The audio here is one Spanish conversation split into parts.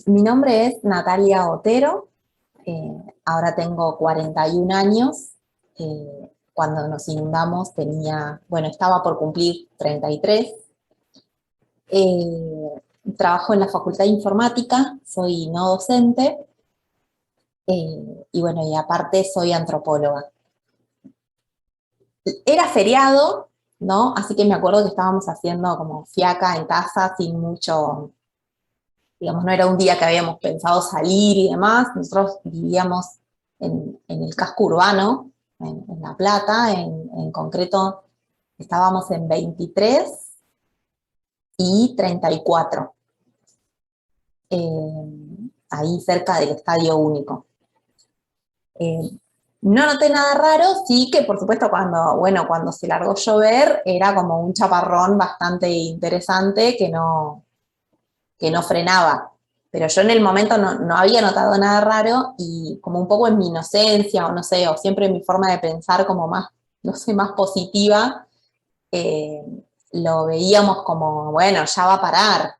Mi nombre es Natalia Otero, ahora tengo 41 años. Cuando nos inundamos estaba por cumplir 33. Trabajo en la Facultad de Informática, soy no docente, y aparte soy antropóloga. Era feriado, ¿no? Así que me acuerdo que estábamos haciendo como fiaca en casa sin mucho, digamos, no era un día que habíamos pensado salir y demás. Nosotros vivíamos en el casco urbano, en La Plata, en concreto estábamos en 23 y 34, ahí cerca del Estadio Único. No noté nada raro, sí que por supuesto cuando se largó a llover era como un chaparrón bastante interesante que no frenaba. Pero yo en el momento no había notado nada raro y como un poco en mi inocencia, o no sé, o siempre en mi forma de pensar como más, no sé, más positiva, eh, lo veíamos como, bueno, ya va a parar,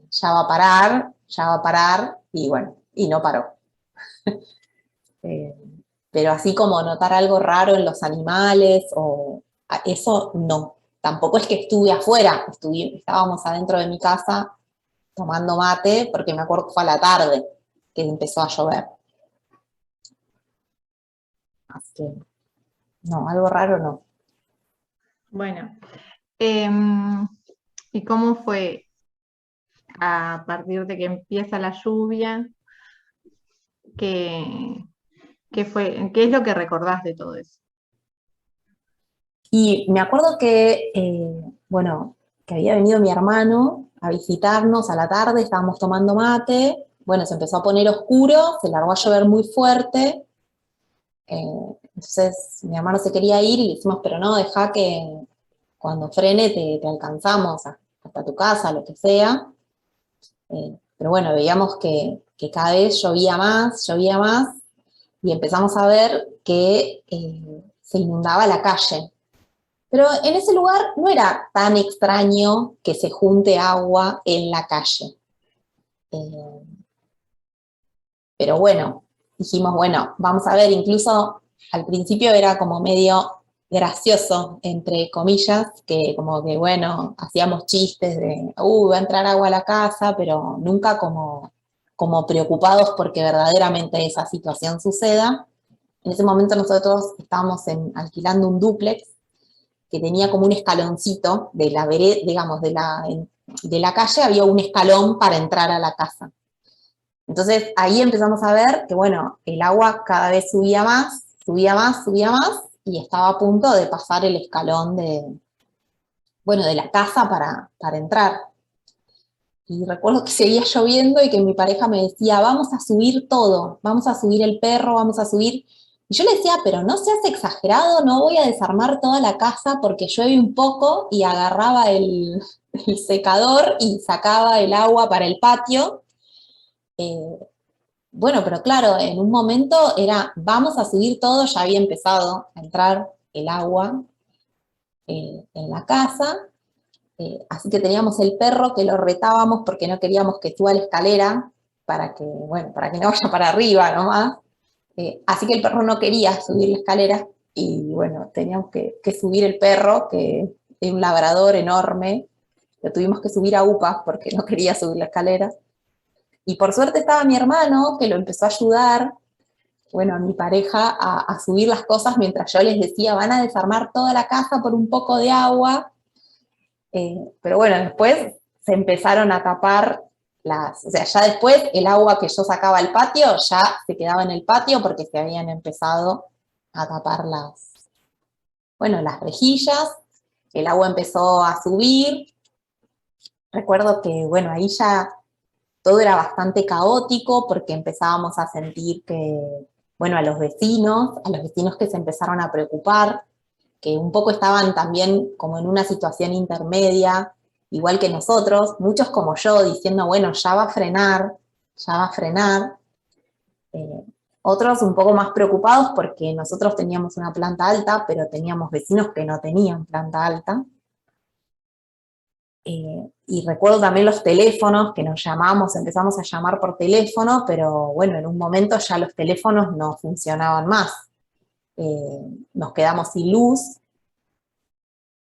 ya va a parar, ya va a parar, y bueno, y no paró. Eh, pero así como notar algo raro en los animales, o eso no. Tampoco es que estuve afuera, estábamos adentro de mi casa tomando mate, porque me acuerdo que fue a la tarde que empezó a llover. Así que, no, algo raro no. Bueno, em, ¿y cómo fue a partir de que empieza la lluvia? ¿Qué, qué es lo que recordás de todo eso? Y me acuerdo que, que había venido mi hermano a visitarnos a la tarde, estábamos tomando mate, bueno, se empezó a poner oscuro, se largó a llover muy fuerte, entonces mi hermano se quería ir y le decimos, pero no, deja que cuando frene te alcanzamos hasta tu casa, lo que sea. Pero bueno, veíamos que cada vez llovía más, y empezamos a ver que se inundaba la calle. Pero en ese lugar no era tan extraño que se junte agua en la calle. Eh, pero bueno, dijimos, bueno, vamos a ver, incluso al principio era como medio gracioso, entre comillas, que como que, bueno, hacíamos chistes de, va a entrar agua a la casa, pero nunca como preocupados porque verdaderamente esa situación suceda. En ese momento nosotros estábamos alquilando un dúplex que tenía como un escaloncito de la vereda, digamos, de la calle, había un escalón para entrar a la casa. Entonces ahí empezamos a ver que, bueno, el agua cada vez subía más, subía más, subía más, y estaba a punto de pasar el escalón de la casa para entrar. Y recuerdo que seguía lloviendo y que mi pareja me decía, vamos a subir todo, vamos a subir el perro, vamos a subir. Y yo le decía, pero no seas exagerado, no voy a desarmar toda la casa porque llueve un poco, y agarraba el secador y sacaba el agua para el patio. Eh, bueno, pero claro, en un momento era, vamos a subir todo, ya había empezado a entrar el agua en la casa. Así que teníamos el perro que lo retábamos porque no queríamos que suba la escalera para que no vaya para arriba nomás. Así que el perro no quería subir la escalera, y bueno, teníamos que subir el perro, que es un labrador enorme. Lo tuvimos que subir a UPA porque no quería subir la escalera. Y por suerte estaba mi hermano, que lo empezó a ayudar, bueno, a mi pareja a subir las cosas, mientras yo les decía, van a desarmar toda la casa por un poco de agua. Pero bueno, después se empezaron a tapar o sea, ya después el agua que yo sacaba al patio ya se quedaba en el patio porque se habían empezado a tapar las rejillas, el agua empezó a subir. Recuerdo que, bueno, ahí ya todo era bastante caótico porque empezábamos a sentir que, bueno, a los vecinos que se empezaron a preocupar, que un poco estaban también como en una situación intermedia, igual que nosotros, muchos como yo, diciendo, bueno, ya va a frenar, ya va a frenar. Eh, Otros un poco más preocupados porque nosotros teníamos una planta alta, pero teníamos vecinos que no tenían planta alta. Y recuerdo también los teléfonos, que nos llamamos, empezamos a llamar por teléfono, pero bueno, en un momento ya los teléfonos no funcionaban más. Nos quedamos sin luz,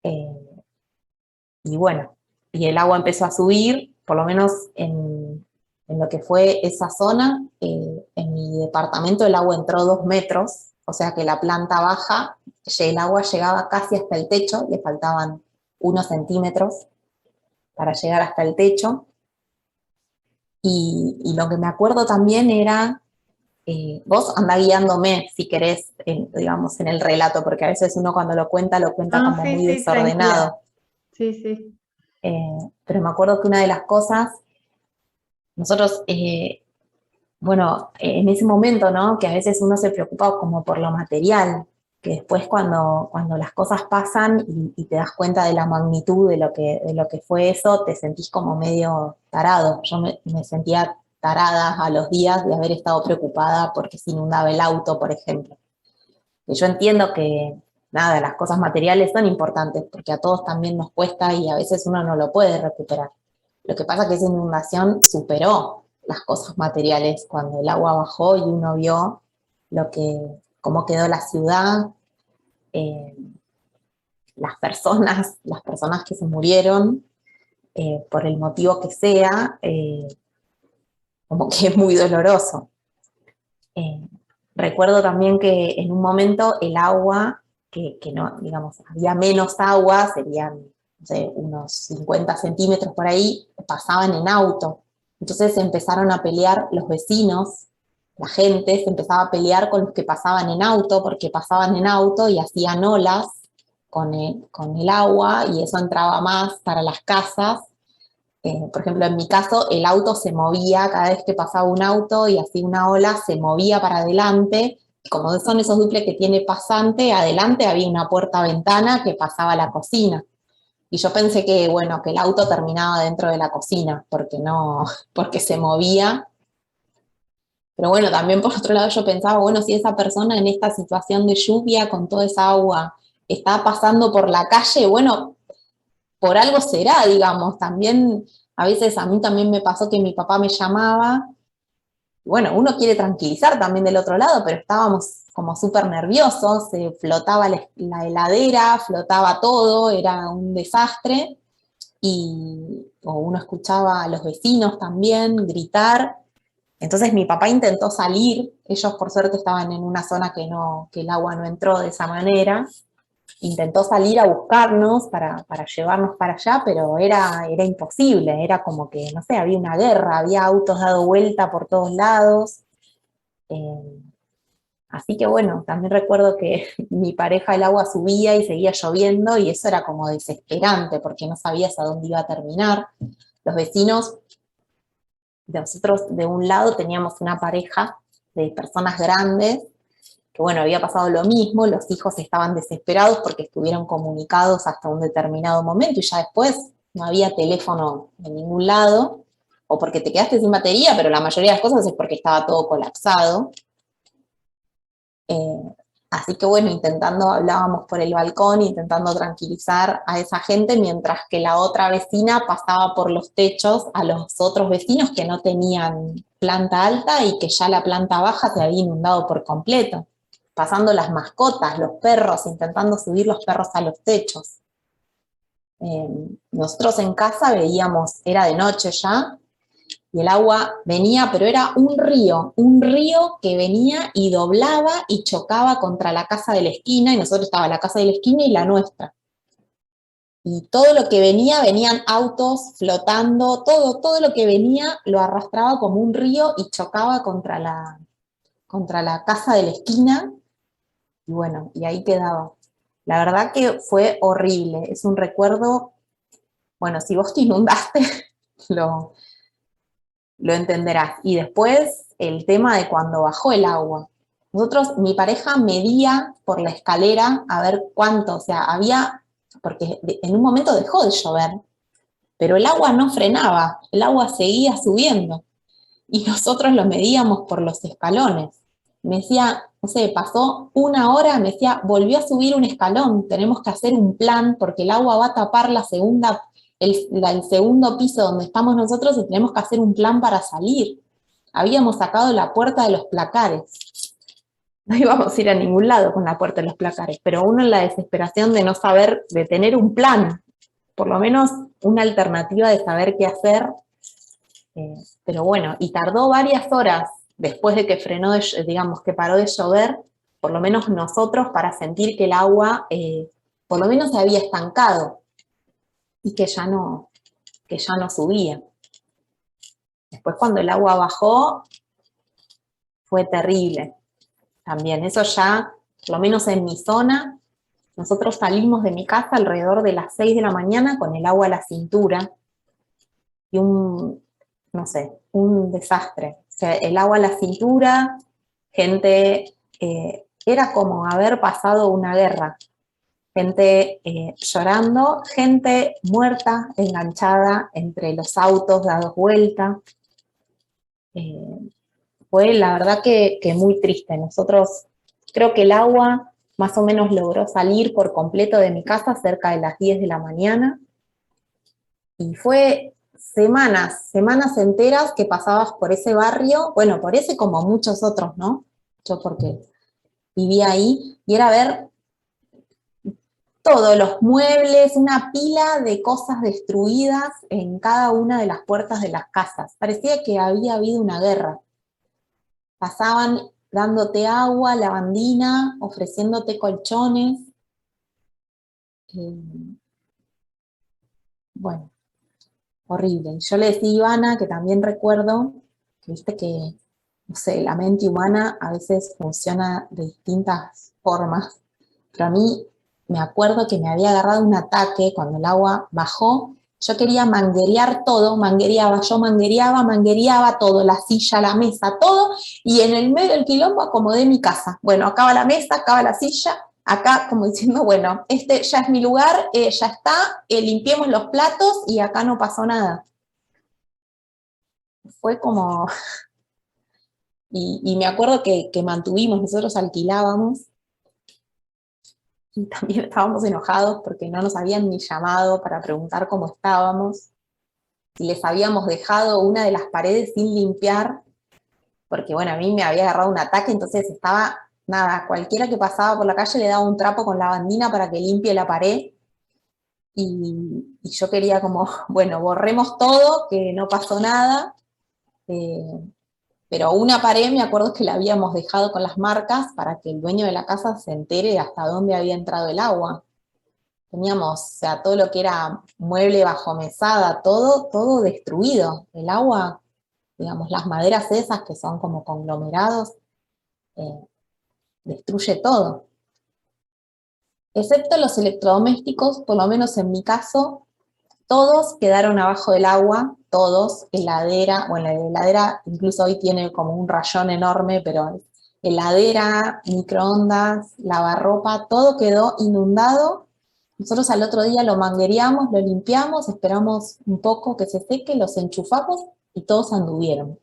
y bueno, y el agua empezó a subir, por lo menos en lo que fue esa zona. En mi departamento el agua entró 2 metros, o sea que la planta baja, el agua llegaba casi hasta el techo, le faltaban unos centímetros para llegar hasta el techo. Y lo que me acuerdo también era, vos andá guiándome si querés, digamos, en el relato, porque a veces uno cuando lo cuenta No, como sí, muy sí, tranquila. desordenado. Sí, sí. Pero me acuerdo que una de las cosas, nosotros, bueno, en ese momento, ¿no? Que a veces uno se preocupa como por lo material, que después cuando las cosas pasan y te das cuenta de la magnitud de lo que fue eso, te sentís como medio tarado. Yo me sentía tarada a los días de haber estado preocupada porque se inundaba el auto, por ejemplo. Y yo entiendo que, nada, las cosas materiales son importantes, porque a todos también nos cuesta y a veces uno no lo puede recuperar. Lo que pasa es que esa inundación superó las cosas materiales cuando el agua bajó y uno vio cómo quedó la ciudad, eh, las personas que se murieron, por el motivo que sea, como que es muy doloroso. Eh, Recuerdo también que en un momento el agua, que no, digamos, había menos agua, serían, no sé, unos 50 centímetros por ahí, pasaban en auto. Entonces se empezaron a pelear los vecinos, la gente se empezaba a pelear con los que pasaban en auto, porque pasaban en auto y hacían olas con el agua, y eso entraba más para las casas. Por ejemplo, en mi caso, el auto se movía cada vez que pasaba un auto y así una ola se movía para adelante. Como son esos duples que tiene pasante, adelante había una puerta-ventana que pasaba a la cocina. Y yo pensé que, bueno, que el auto terminaba dentro de la cocina, porque no, porque se movía. Pero bueno, también por otro lado yo pensaba, bueno, si esa persona en esta situación de lluvia, con toda esa agua, está pasando por la calle, bueno, por algo será, digamos. También, a veces a mí también me pasó que mi papá me llamaba, y bueno, uno quiere tranquilizar también del otro lado, pero estábamos como súper nerviosos, flotaba la heladera, flotaba todo, era un desastre, o uno escuchaba a los vecinos también gritar. Entonces mi papá intentó salir, ellos por suerte estaban en una zona que el agua no entró de esa manera, intentó salir a buscarnos para llevarnos para allá, pero era imposible, era como que, no sé, había una guerra, había autos dado vuelta por todos lados. Eh, Así que bueno, también recuerdo que mi pareja, el agua subía y seguía lloviendo y eso era como desesperante porque no sabías a dónde iba a terminar. Los vecinos, nosotros de un lado teníamos una pareja de personas grandes que bueno, había pasado lo mismo, los hijos estaban desesperados porque estuvieron comunicados hasta un determinado momento y ya después no había teléfono en ningún lado, o porque te quedaste sin batería, pero la mayoría de las cosas es porque estaba todo colapsado. Eh, Así que bueno, hablábamos por el balcón, intentando tranquilizar a esa gente, mientras que la otra vecina pasaba por los techos a los otros vecinos que no tenían planta alta y que ya la planta baja se había inundado por completo. Pasando las mascotas, los perros, intentando subir los perros a los techos. Nosotros en casa veíamos, era de noche ya, y el agua venía, pero era un río que venía y doblaba y chocaba contra la casa de la esquina, y nosotros estaba la casa de la esquina y la nuestra. Y todo lo que venía, venían autos flotando, todo lo que venía lo arrastraba como un río y chocaba contra la casa de la esquina, y bueno, y ahí quedaba. La verdad que fue horrible, es un recuerdo, bueno, si vos te inundaste, lo, lo entenderás. Y después el tema de cuando bajó el agua. Nosotros, mi pareja medía por la escalera a ver cuánto, o sea, porque en un momento dejó de llover, pero el agua no frenaba, el agua seguía subiendo. Y nosotros lo medíamos por los escalones. Me decía, no sé, pasó una hora, me decía, volvió a subir un escalón, tenemos que hacer un plan porque el agua va a tapar el segundo piso donde estamos nosotros y tenemos que hacer un plan para salir. Habíamos sacado la puerta de los placares. No íbamos a ir a ningún lado con la puerta de los placares, pero uno en la desesperación de no saber, de tener un plan, por lo menos una alternativa de saber qué hacer. Pero bueno, y tardó varias horas después de que frenó, digamos, que paró de llover, por lo menos nosotros, para sentir que el agua por lo menos se había estancado y que ya no subía. Después cuando el agua bajó, fue terrible también. Eso ya, por lo menos en mi zona, nosotros salimos de mi casa alrededor de las 6 de la mañana con el agua a la cintura y no sé, un desastre. O sea, el agua a la cintura, gente, era como haber pasado una guerra. Gente llorando, gente muerta, enganchada entre los autos, dados vuelta. Fue la verdad que muy triste. Nosotros, creo que el agua más o menos logró salir por completo de mi casa cerca de las 10 de la mañana. Y fue semanas enteras que pasabas por ese barrio, bueno, por ese como muchos otros, ¿no? Yo porque vivía ahí, y era ver todos los muebles, una pila de cosas destruidas en cada una de las puertas de las casas. Parecía que había habido una guerra. Pasaban dándote agua, lavandina, ofreciéndote colchones. Bueno, horrible. Yo le decía a Ivana, que también recuerdo, que viste que, no sé, la mente humana a veces funciona de distintas formas, pero a mí me acuerdo que me había agarrado un ataque cuando el agua bajó. Yo quería manguerear todo, manguereaba todo, la silla, la mesa, todo, y en el medio del quilombo acomodé mi casa. Bueno, acá va la mesa, acá va la silla, acá como diciendo, bueno, este ya es mi lugar, ya está, limpiemos los platos y acá no pasó nada. Fue como... Y me acuerdo que mantuvimos, nosotros alquilábamos, y también estábamos enojados porque no nos habían ni llamado para preguntar cómo estábamos, si les habíamos dejado una de las paredes sin limpiar, porque bueno, a mí me había agarrado un ataque, entonces estaba, nada, cualquiera que pasaba por la calle le daba un trapo con lavandina para que limpie la pared, y yo quería como, bueno, borremos todo, que no pasó nada, pero una pared me acuerdo que la habíamos dejado con las marcas para que el dueño de la casa se entere hasta dónde había entrado el agua. Teníamos, o sea, todo lo que era mueble bajo mesada, todo destruido. El agua, digamos, las maderas esas que son como conglomerados, destruye todo. Excepto los electrodomésticos, por lo menos en mi caso, todos quedaron abajo del agua, todos, heladera, bueno, la heladera incluso hoy tiene como un rayón enorme, pero heladera, microondas, lavarropa, todo quedó inundado. Nosotros al otro día lo manguereamos, lo limpiamos, esperamos un poco que se seque, los enchufamos y todos anduvieron.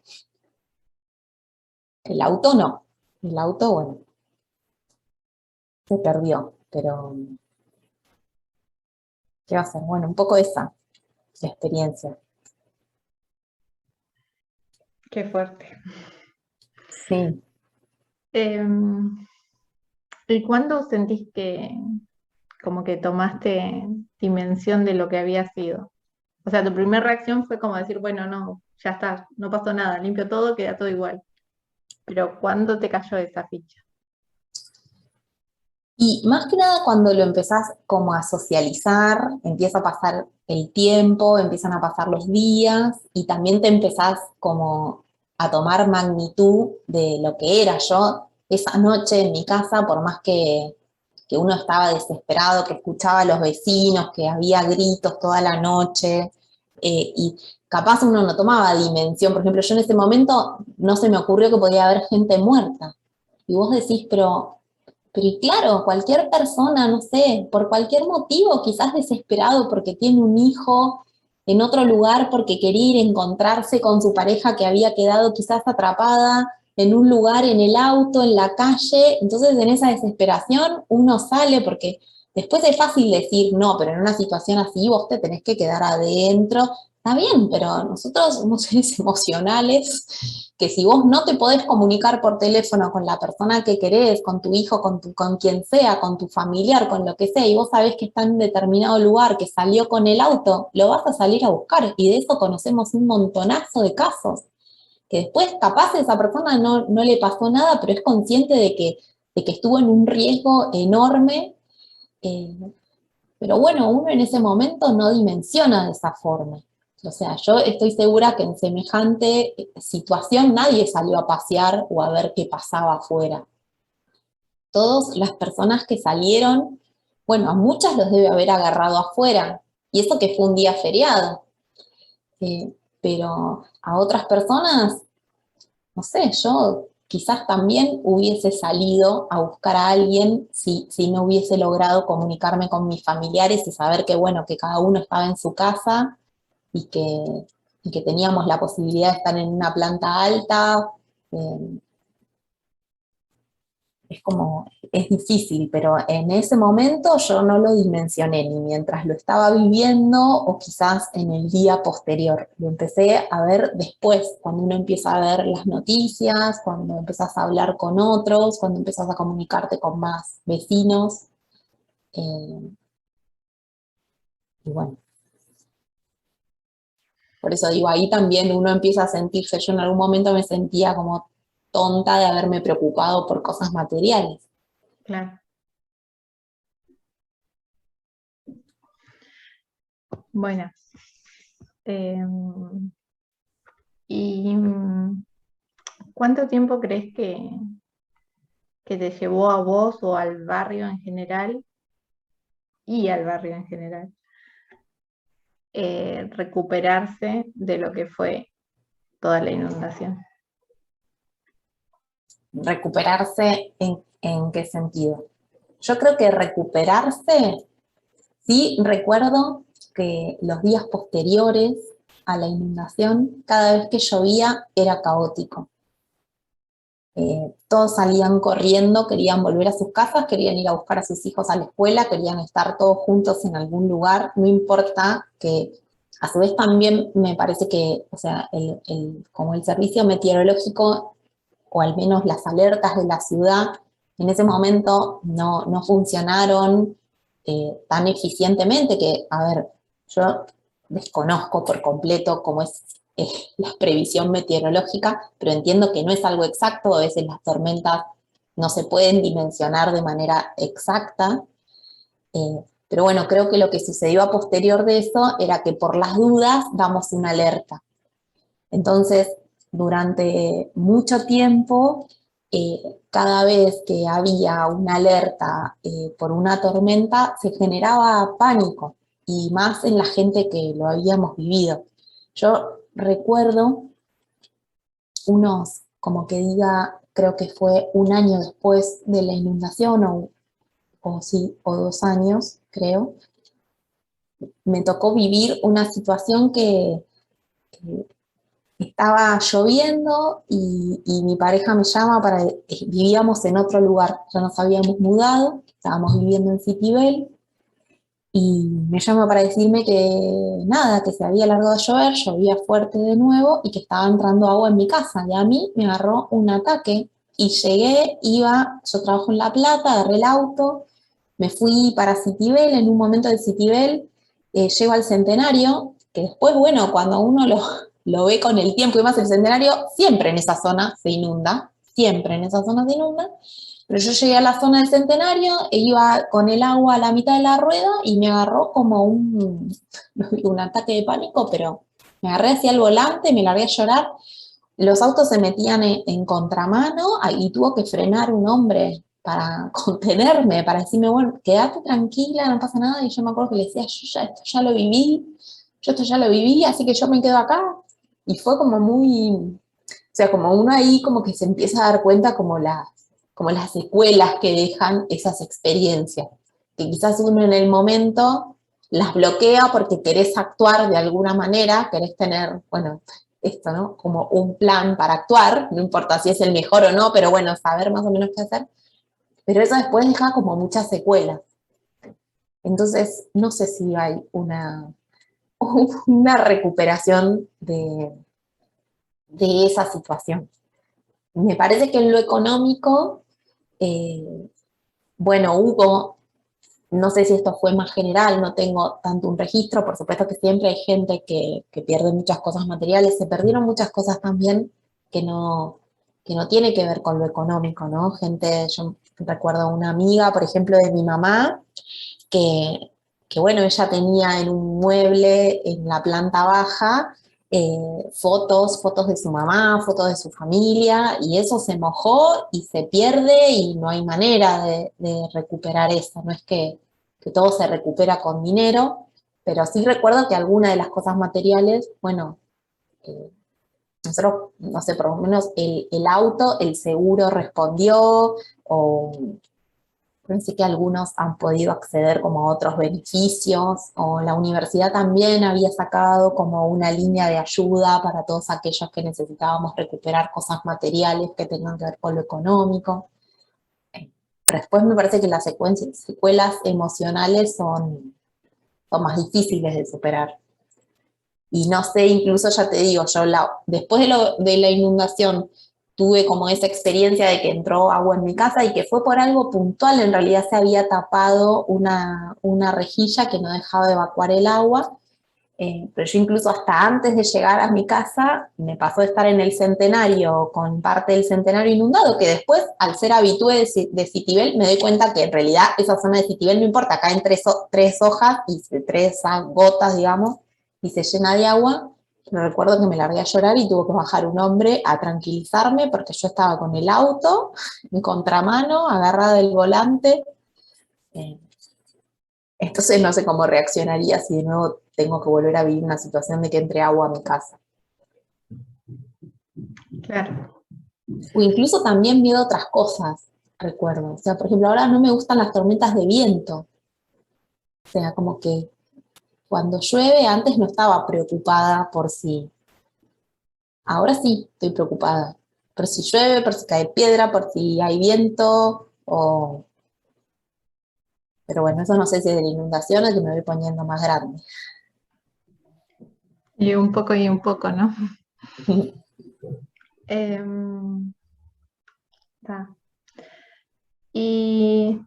El auto no, el auto, bueno, se perdió, pero ¿qué va a ser? Bueno, un poco esa la experiencia. Qué fuerte. Sí. ¿Y cuándo sentís que como que tomaste dimensión de lo que había sido? O sea, tu primera reacción fue como decir, bueno, no, ya está, no pasó nada, limpio todo, queda todo igual. Pero ¿cuándo te cayó esa ficha? Y más que nada cuando lo empezás como a socializar, empieza a pasar el tiempo, empiezan a pasar los días y también te empezás como a tomar magnitud de lo que era. Yo esa noche en mi casa, por más que uno estaba desesperado, que escuchaba a los vecinos, que había gritos toda la noche, y capaz uno no tomaba dimensión. Por ejemplo, yo en ese momento no se me ocurrió que podía haber gente muerta. Y vos decís, pero y claro, cualquier persona, no sé, por cualquier motivo, quizás desesperado porque tiene un hijo en otro lugar porque quería ir a encontrarse con su pareja que había quedado quizás atrapada en un lugar, en el auto, en la calle. Entonces en esa desesperación uno sale porque Después es fácil decir, no, pero en una situación así vos te tenés que quedar adentro. Está bien, pero nosotros somos seres emocionales, que si vos no te podés comunicar por teléfono con la persona que querés, con tu hijo, con quien sea, con tu familiar, con lo que sea, y vos sabés que está en determinado lugar, que salió con el auto, lo vas a salir a buscar. Y de eso conocemos un montonazo de casos, que después capaz a esa persona no le pasó nada, pero es consciente de que estuvo en un riesgo enorme. eh, pero bueno, uno en ese momento no dimensiona de esa forma. O sea, yo estoy segura que en semejante situación nadie salió a pasear o a ver qué pasaba afuera. Todas las personas que salieron, bueno, a muchas los debe haber agarrado afuera, y eso que fue un día feriado. Eh, pero a otras personas, no sé, yo quizás también hubiese salido a buscar a alguien si no hubiese logrado comunicarme con mis familiares y saber que, bueno, que cada uno estaba en su casa y que teníamos la posibilidad de estar en una planta alta. eh, es como, es difícil, pero en ese momento yo no lo dimensioné, ni mientras lo estaba viviendo o quizás en el día posterior. Lo empecé a ver después, cuando uno empieza a ver las noticias, cuando empezás a hablar con otros, cuando empezás a comunicarte con más vecinos. eh, y bueno, por eso digo, ahí también uno empieza a sentirse, yo en algún momento me sentía como tonta de haberme preocupado por cosas materiales. Claro. Bueno, em, ¿y cuánto tiempo crees que te llevó a vos o al barrio en general y al barrio en general recuperarse de lo que fue toda la inundación? ¿Recuperarse en qué sentido? Yo creo que recuperarse, sí recuerdo que los días posteriores a la inundación, cada vez que llovía era caótico. Todos salían corriendo, querían volver a sus casas, querían ir a buscar a sus hijos a la escuela, querían estar todos juntos en algún lugar, no importa que, a su vez también me parece que, o sea, como el servicio meteorológico, o al menos las alertas de la ciudad, en ese momento no funcionaron tan eficientemente que, a ver, yo desconozco por completo cómo es la previsión meteorológica, pero entiendo que no es algo exacto, a veces las tormentas no se pueden dimensionar de manera exacta, pero bueno, creo que lo que sucedió a posterior de eso era que por las dudas damos una alerta. Entonces, durante mucho tiempo, cada vez que había una alerta por una tormenta, se generaba pánico, y más en la gente que lo habíamos vivido. Yo recuerdo como que diga, creo que fue un año después de la inundación, o 2 años, creo, me tocó vivir una situación que estaba lloviendo y mi pareja me llama vivíamos en otro lugar, ya nos habíamos mudado, estábamos viviendo en Citibel, y me llama para decirme que nada, que se había largado a llover, llovía fuerte de nuevo y que estaba entrando agua en mi casa. Y a mí me agarró un ataque y llegué, yo trabajo en La Plata, agarré el auto, me fui para Citibel, en un momento de Citibel, llego al Centenario, que después, bueno, cuando uno lo ve con el tiempo y más el Centenario, siempre en esa zona se inunda, siempre en esa zona se inunda. Pero yo llegué a la zona del Centenario e iba con el agua a la mitad de la rueda y me agarró como no digo un ataque de pánico, pero me agarré hacia el volante, me largué a llorar. Los autos se metían en contramano y tuvo que frenar un hombre para contenerme, para decirme, bueno, quédate tranquila, no pasa nada. Y yo me acuerdo que le decía, yo esto ya lo viví, así que yo me quedo acá. Y fue como o sea, como uno ahí como que se empieza a dar cuenta como las secuelas que dejan esas experiencias, que quizás uno en el momento las bloquea porque querés actuar de alguna manera, querés tener, bueno, esto, ¿no? Como un plan para actuar, no importa si es el mejor o no, pero bueno, saber más o menos qué hacer, pero eso después deja como muchas secuelas. Entonces, no sé si hay una recuperación de esa situación. Me parece que en lo económico, eh, bueno, hubo, no sé si esto fue más general, no tengo tanto un registro, por supuesto que siempre hay gente que pierde muchas cosas materiales, se perdieron muchas cosas también que no tiene que ver con lo económico, ¿no? Gente, yo recuerdo una amiga, por ejemplo, de mi mamá, que bueno, ella tenía en un mueble en la planta baja fotos de su mamá, fotos de su familia, y eso se mojó y se pierde y no hay manera de recuperar eso. No es que todo se recupera con dinero, pero sí recuerdo que alguna de las cosas materiales, bueno, eh, nosotros, no sé, por lo menos el auto, el seguro respondió, o pensé que algunos han podido acceder como a otros beneficios, o la universidad también había sacado como una línea de ayuda para todos aquellos que necesitábamos recuperar cosas materiales que tengan que ver con lo económico. Pero después me parece que las secuelas emocionales son más difíciles de superar. Y no sé, incluso ya te digo, yo después de la inundación tuve como esa experiencia de que entró agua en mi casa y que fue por algo puntual, en realidad se había tapado una rejilla que no dejaba evacuar el agua, pero yo incluso hasta antes de llegar a mi casa me pasó de estar en el Centenario con parte del Centenario inundado, que después al ser habitué de Citibel me doy cuenta que en realidad esa zona de Citibel no importa, caen tres hojas y tres gotas, digamos, y se llena de agua. Me recuerdo que me largué a llorar y tuvo que bajar un hombre a tranquilizarme porque yo estaba con el auto en contramano, agarrada del volante. Eh, entonces no sé cómo reaccionaría si de nuevo tengo que volver a vivir una situación de que entre agua a mi casa. Claro. O incluso también miedo a otras cosas, recuerdo. O sea, por ejemplo, ahora no me gustan las tormentas de viento. O sea, como que cuando llueve antes no estaba preocupada por si. Ahora sí estoy preocupada. Por si llueve, por si cae piedra, por si hay viento, o... Pero bueno, eso no sé si es de la inundación o que me voy poniendo más grande. Y un poco, ¿no? Em, ta. Y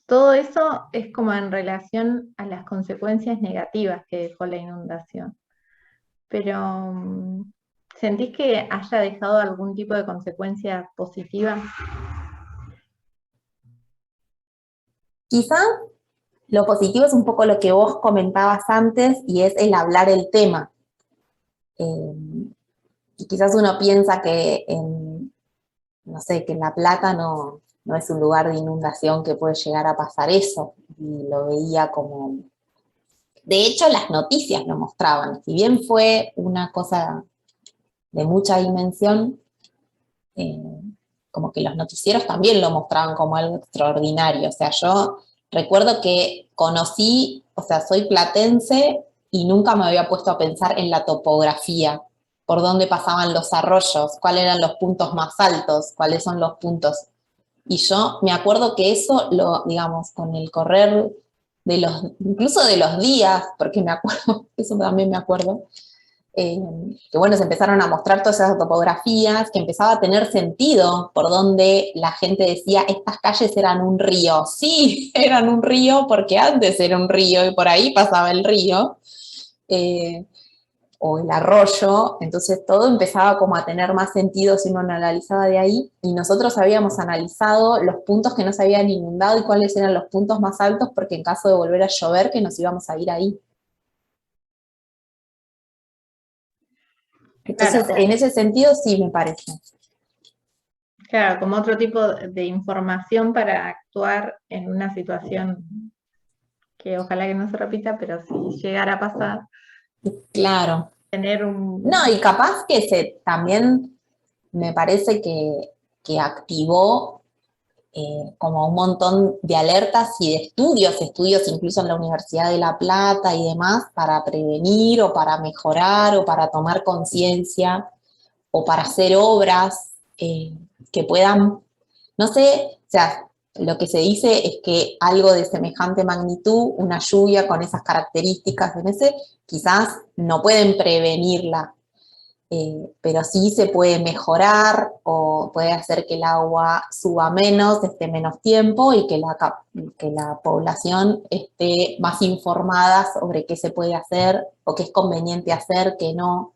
todo eso es como en relación a las consecuencias negativas que dejó la inundación. Pero ¿sentís que haya dejado algún tipo de consecuencia positiva? Quizás lo positivo es un poco lo que vos comentabas antes y es el hablar el tema. Y quizás uno piensa que no sé, que en La Plata no es un lugar de inundación que puede llegar a pasar eso. Y lo veía como... De hecho, las noticias lo mostraban. Si bien fue una cosa de mucha dimensión, eh, como que los noticieros también lo mostraban como algo extraordinario. O sea, yo recuerdo que conocí, o sea, soy platense y nunca me había puesto a pensar en la topografía, por dónde pasaban los arroyos, cuáles eran los puntos más altos, cuáles son los puntos. Y yo me acuerdo que eso, digamos, con el correr incluso de los días, porque me acuerdo, eso también me acuerdo, que bueno, se empezaron a mostrar todas esas topografías, que empezaba a tener sentido por donde la gente decía, estas calles eran un río. Sí, eran un río porque antes era un río y por ahí pasaba el río. O el arroyo, entonces todo empezaba como a tener más sentido si uno analizaba de ahí, y nosotros habíamos analizado los puntos que no se habían inundado y cuáles eran los puntos más altos, porque en caso de volver a llover, que nos íbamos a ir ahí. Entonces, Claro, en ese sentido sí me parece. claro, como otro tipo de información para actuar en una situación que ojalá que no se repita, pero si llegara a pasar, Claro. tener No, un... y capaz que también me parece que activó como un montón de alertas y de estudios incluso en la Universidad de La Plata y demás, para prevenir o para mejorar o para tomar conciencia o para hacer obras que puedan, no sé, o sea, lo que se dice es que algo de semejante magnitud, una lluvia con esas características en ese, quizás no pueden prevenirla, pero sí se puede mejorar o puede hacer que el agua suba menos, esté menos tiempo y que la población esté más informada sobre qué se puede hacer o qué es conveniente hacer, qué no.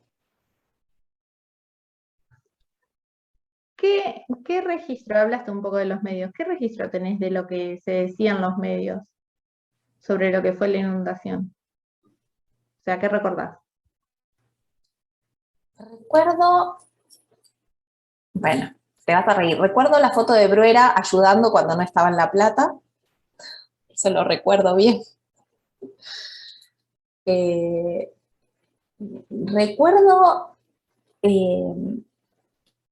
¿Qué registro, hablaste un poco de los medios, qué registro tenés de lo que se decía en los medios sobre lo que fue la inundación? O sea, ¿qué recordás? Recuerdo, bueno, te vas a reír, recuerdo la foto de Bruera ayudando cuando no estaba en La Plata, eso lo recuerdo bien. Recuerdo,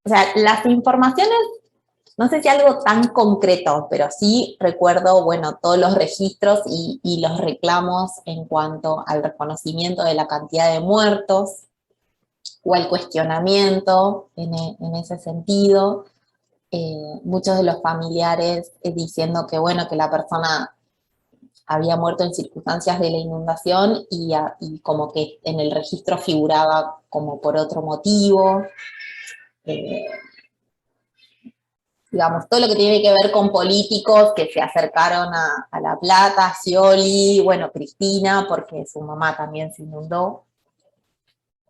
o sea, las informaciones, no sé si algo tan concreto, pero sí recuerdo, bueno, todos los registros y los reclamos en cuanto al reconocimiento de la cantidad de muertos o al cuestionamiento en ese sentido. Muchos de los familiares diciendo que, bueno, que la persona había muerto en circunstancias de la inundación y como que en el registro figuraba como por otro motivo. Eh, digamos, todo lo que tiene que ver con políticos que se acercaron a La Plata, Scioli, bueno, Cristina, porque su mamá también se inundó.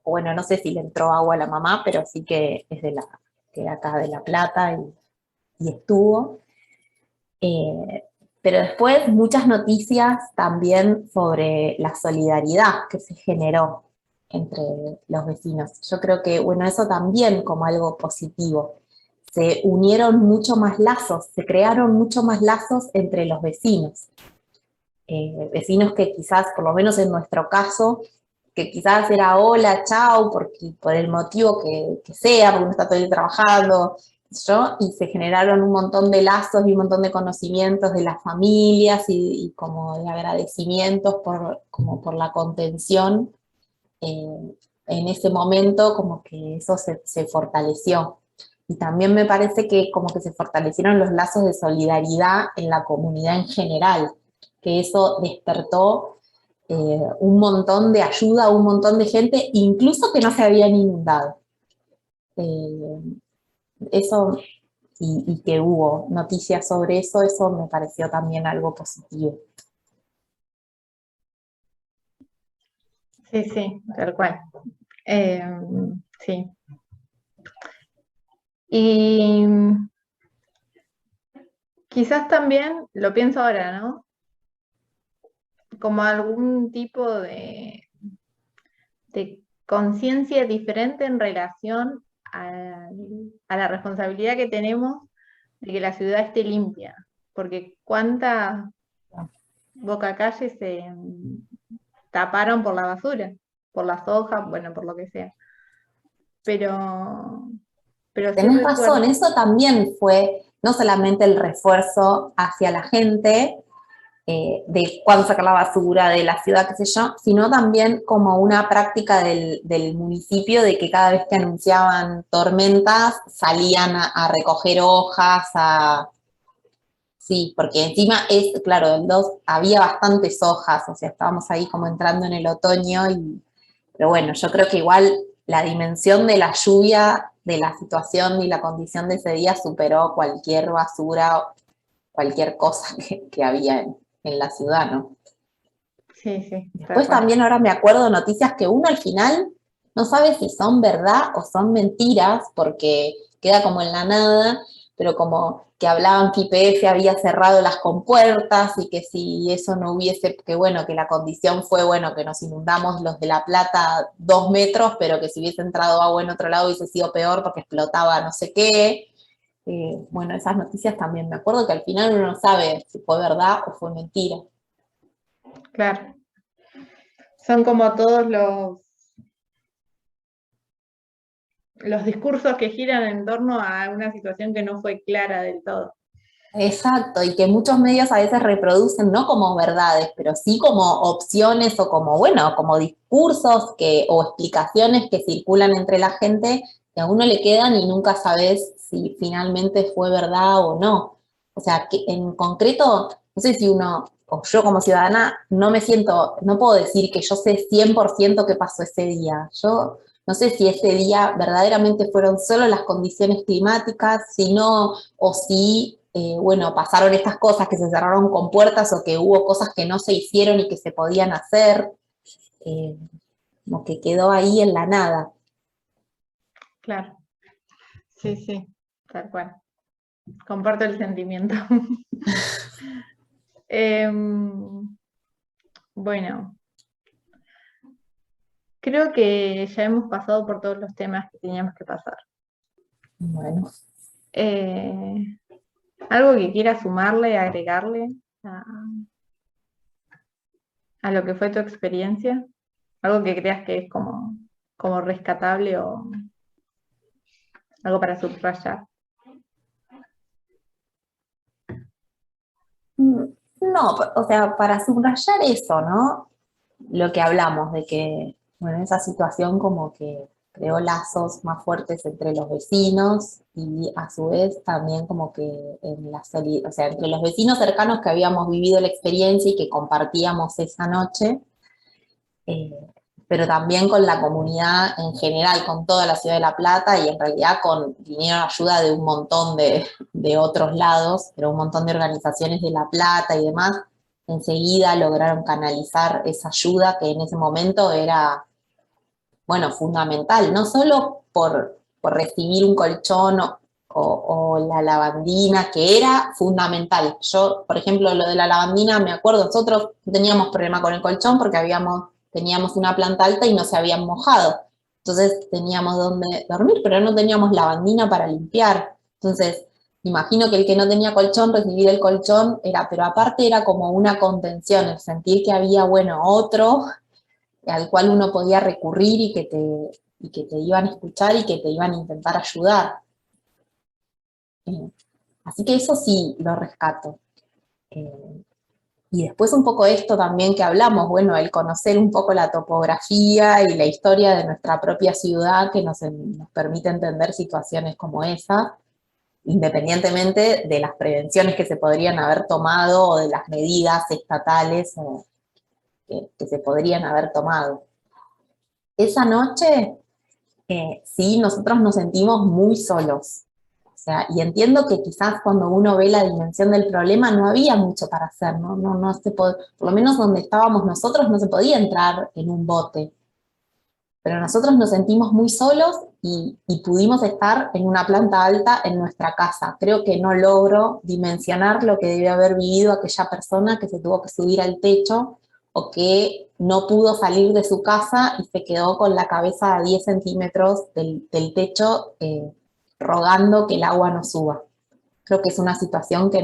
Bueno, no sé si le entró agua a la mamá, pero sí que es que era acá de La Plata y estuvo. Eh, pero después muchas noticias también sobre la solidaridad que se generó entre los vecinos. Yo creo que, bueno, eso también como algo positivo. Se unieron mucho más lazos, se crearon mucho más lazos entre los vecinos. Vecinos que quizás, por lo menos en nuestro caso, que quizás era hola, chau, porque, por el motivo que sea, porque uno está todo el día trabajando, yo, y se generaron un montón de lazos y un montón de conocimientos de las familias y como de agradecimientos como por la contención. En ese momento como que eso se fortaleció. Y también me parece que como que se fortalecieron los lazos de solidaridad en la comunidad en general, que eso despertó un montón de ayuda a un montón de gente, incluso que no se habían inundado. Eh, eso, y que hubo noticias sobre eso, eso me pareció también algo positivo. Sí, sí, tal cual. Sí. Y quizás también, lo pienso ahora, ¿no? Como algún tipo de conciencia diferente en relación a la responsabilidad que tenemos de que la ciudad esté limpia, porque cuántas bocacalles se taparon por la basura, por las hojas, bueno, por lo que sea. Pero, pero sí Tenés razón, recuerdo, eso también fue no solamente el refuerzo hacia la gente, de cuándo sacar la basura de la ciudad, qué sé yo, sino también como una práctica del municipio de que cada vez que anunciaban tormentas salían a recoger hojas, sí, porque encima es, claro, había bastantes hojas, o sea, estábamos ahí como entrando en el otoño, pero bueno, yo creo que igual la dimensión de la lluvia, de la situación y la condición de ese día superó cualquier basura, cualquier cosa que había en la ciudad, ¿no? sí, sí, tal Después cual. también ahora me acuerdo noticias que uno al final no sabe si son verdad o son mentiras, porque queda como en la nada, pero como que hablaban que YPF había cerrado las compuertas y que si eso no hubiese, que bueno, que la condición fue, bueno, que nos inundamos los de La Plata 2 metros, pero que si hubiese entrado agua en otro lado hubiese sido peor porque explotaba no sé qué. Bueno, esas noticias también me acuerdo que al final uno no sabe si fue verdad o fue mentira. Claro. Son como todos los discursos que giran en torno a una situación que no fue clara del todo. Exacto, y que muchos medios a veces reproducen no como verdades, pero sí como opciones o como, bueno, como discursos o explicaciones que circulan entre la gente que a uno le quedan y nunca sabes si finalmente fue verdad o no. O sea, que en concreto, no sé si uno, o yo como ciudadana, no me siento, no puedo decir que yo sé 100% qué pasó ese día. Yo no sé si ese día verdaderamente fueron solo las condiciones climáticas, sino, o si, bueno, pasaron estas cosas que se cerraron con puertas o que hubo cosas que no se hicieron y que se podían hacer, eh, como que quedó ahí en la nada. Claro, sí, sí, tal cual. Comparto el sentimiento. Bueno, creo que ya hemos pasado por todos los temas que teníamos que pasar. Bueno. Eh, ¿Algo que quieras sumarle, agregarle a, a lo que fue tu experiencia? ¿Algo que creas que es como rescatable o algo para subrayar? No, o sea, para subrayar eso, ¿no? Lo que hablamos de que, bueno, esa situación como que creó lazos más fuertes entre los vecinos y a su vez también como que o sea, entre los vecinos cercanos que habíamos vivido la experiencia y que compartíamos esa noche, eh, pero también con la comunidad en general, con toda la ciudad de La Plata y en realidad vinieron ayuda de un montón de otros lados, pero un montón de organizaciones de La Plata y demás, enseguida lograron canalizar esa ayuda que en ese momento era, bueno, fundamental, no solo por recibir un colchón o la lavandina, que era fundamental. Yo, por ejemplo, lo de la lavandina, me acuerdo, nosotros teníamos problema con el colchón porque teníamos una planta alta y no se habían mojado. Entonces teníamos donde dormir, pero no teníamos lavandina para limpiar. Entonces, imagino que el que no tenía colchón, recibir el colchón era, pero aparte era como una contención, el sentir que había, bueno, otro al cual uno podía recurrir y que te iban a escuchar y que te iban a intentar ayudar. Eh, Así que eso sí lo rescato. Eh, y después un poco esto también que hablamos, bueno, el conocer un poco la topografía y la historia de nuestra propia ciudad que nos permite entender situaciones como esa, independientemente de las prevenciones que se podrían haber tomado o de las medidas estatales que se podrían haber tomado. Esa noche sí, nosotros nos sentimos muy solos. O sea, y entiendo que quizás cuando uno ve la dimensión del problema no había mucho para hacer, ¿no? Por lo menos donde estábamos nosotros no se podía entrar en un bote. Pero nosotros nos sentimos muy solos y pudimos estar en una planta alta en nuestra casa. Creo que no logro dimensionar lo que debió haber vivido aquella persona que se tuvo que subir al techo o que no pudo salir de su casa y se quedó con la cabeza a 10 centímetros del techo rogando que el agua no suba. Creo que es una situación que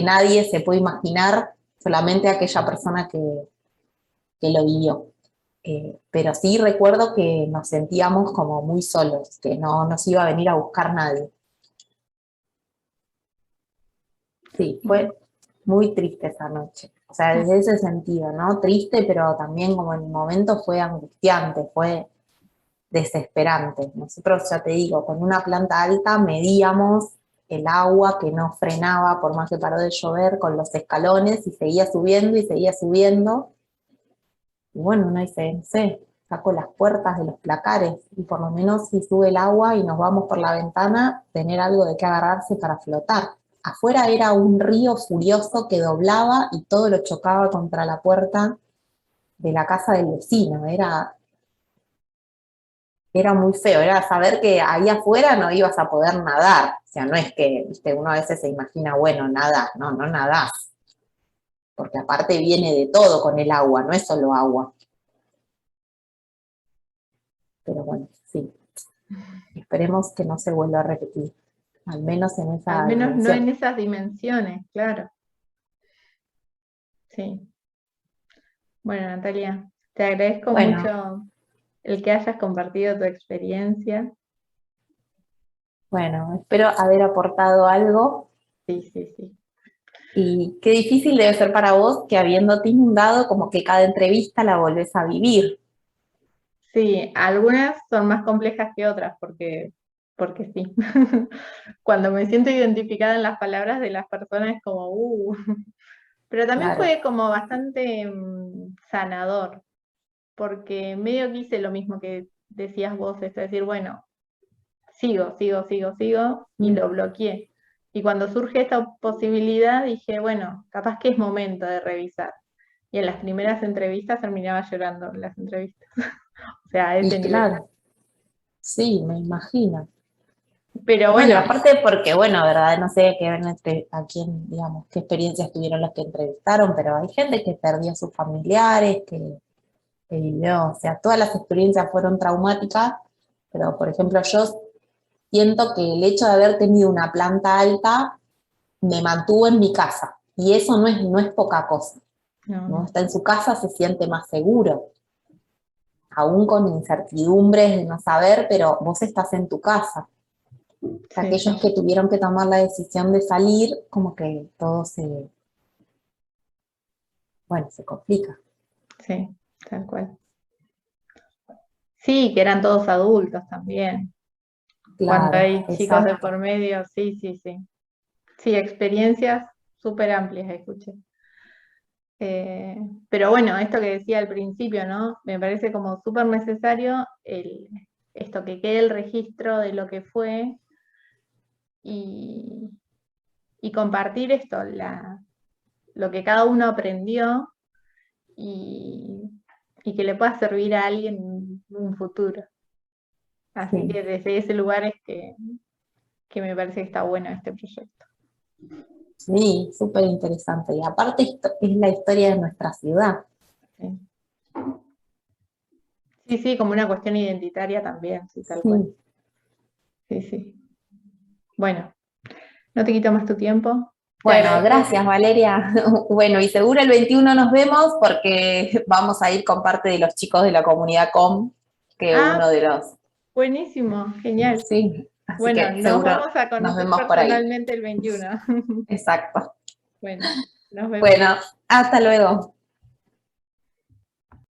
nadie se puede imaginar, solamente aquella persona que lo vivió. Pero sí recuerdo que nos sentíamos como muy solos, que no nos iba a venir a buscar nadie. Sí, fue muy triste esa noche. O sea, desde ese sentido, ¿no? Triste, pero también como en el momento fue angustiante, fue desesperante. Nosotros, ya te digo, con una planta alta medíamos el agua que no frenaba por más que paró de llover con los escalones y seguía subiendo y seguía subiendo. Y bueno, uno dice, no sé, saco las puertas de los placares y por lo menos si sube el agua y nos vamos por la ventana, tener algo de qué agarrarse para flotar. Afuera era un río furioso que doblaba y todo lo chocaba contra la puerta de la casa del vecino. Era muy feo, era saber que ahí afuera no ibas a poder nadar. O sea, no es que, viste, uno a veces se imagina, bueno, nada, no, no nadás. Porque aparte viene de todo con el agua, no es solo agua. Pero bueno, sí. Esperemos que no se vuelva a repetir, al menos en Al esa menos no en dimensión. esas dimensiones, claro. Sí. Bueno, Natalia, te agradezco Bueno, mucho el que hayas compartido tu experiencia. bueno, espero haber aportado algo Sí, sí, sí. y qué difícil debe ser para vos que habiéndote inundado, como que cada entrevista la volvés a vivir. Sí, algunas son más complejas que otras porque porque sí. Cuando me siento identificada en las palabras de las personas es como, Pero también Claro, fue como bastante sanador, porque medio que hice lo mismo que decías vos, es decir, bueno, sigo, y mm, lo bloqueé. Y cuando surge esta posibilidad, dije, bueno, capaz que es momento de revisar. Y en las primeras entrevistas terminaba llorando en las entrevistas. O sea, a ese y nivel. claro, sí, me imagino. Pero No, y bueno, aparte porque, bueno, verdad, no sé qué ven a quién, digamos, qué experiencias tuvieron los que entrevistaron, pero hay gente que perdió a sus familiares, que vivió, o sea, todas las experiencias fueron traumáticas, pero por ejemplo yo siento que el hecho de haber tenido una planta alta me mantuvo en mi casa, y eso no es poca cosa, no, ¿no? no. Está en su casa, se siente más seguro, aún con incertidumbres de no saber, pero vos estás en tu casa. Sí, Aquellos sí, que tuvieron que tomar la decisión de salir, como que todo bueno, se complica. sí, tal cual. Sí, que eran todos adultos también. Cuando Claro, hay chicos de exacto. por medio, sí, sí, sí. Sí, experiencias súper amplias escuché. Eh, pero bueno, esto que decía al principio, ¿no? Me parece como súper necesario esto que quede el registro de lo que fue y, y compartir esto, lo que cada uno aprendió y, y que le pueda servir a alguien en un futuro. Así Sí, que desde ese lugar es que me parece que está bueno este proyecto. sí, súper interesante. Y aparte esto es la historia de nuestra ciudad. Sí, sí, sí, como una cuestión identitaria también, sí, tal cual. Sí. Sí, sí. Bueno, no te quito más tu tiempo. Te Bueno, agradezco. gracias Valeria. Bueno, y seguro el 21 nos vemos porque vamos a ir con parte de los chicos de la comunidad COM, que Ah, uno de los, buenísimo, genial. sí, así Bueno, que nos seguro vamos a nos conocer vemos por ahí. personalmente el 21. Exacto. Bueno, nos vemos. Bueno, hasta luego.